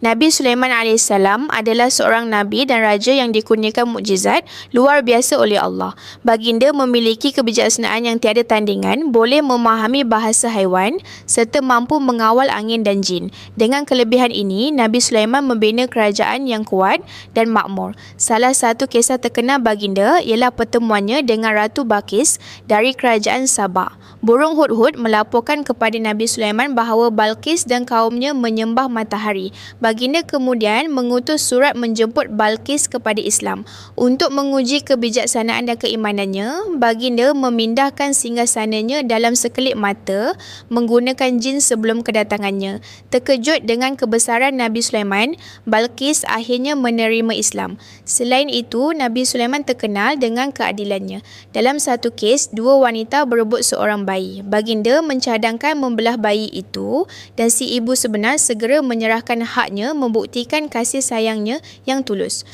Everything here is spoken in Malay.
Nabi Sulaiman alaihissalam adalah seorang nabi dan raja yang dikurniakan mukjizat luar biasa oleh Allah. Baginda memiliki kebijaksanaan yang tiada tandingan, boleh memahami bahasa haiwan serta mampu mengawal angin dan jin. Dengan kelebihan ini, Nabi Sulaiman membina kerajaan yang kuat dan makmur. Salah satu kisah terkenal baginda ialah pertemuannya dengan Ratu Balqis dari kerajaan Sabah. Burung hudhud melaporkan kepada Nabi Sulaiman bahawa Balqis dan kaumnya menyembah matahari. Baginda kemudian mengutus surat menjemput Balqis kepada Islam. Untuk menguji kebijaksanaan dan keimanannya, baginda memindahkan singgasananya dalam sekelip mata menggunakan jin sebelum kedatangannya. Terkejut dengan kebesaran Nabi Sulaiman, Balqis akhirnya menerima Islam. Selain itu, Nabi Sulaiman terkenal dengan keadilannya. Dalam satu kes, dua wanita berebut seorang bayi. Baginda mencadangkan membelah bayi itu dan si ibu sebenar segera menyerahkan haknya membuktikan kasih sayangnya yang tulus.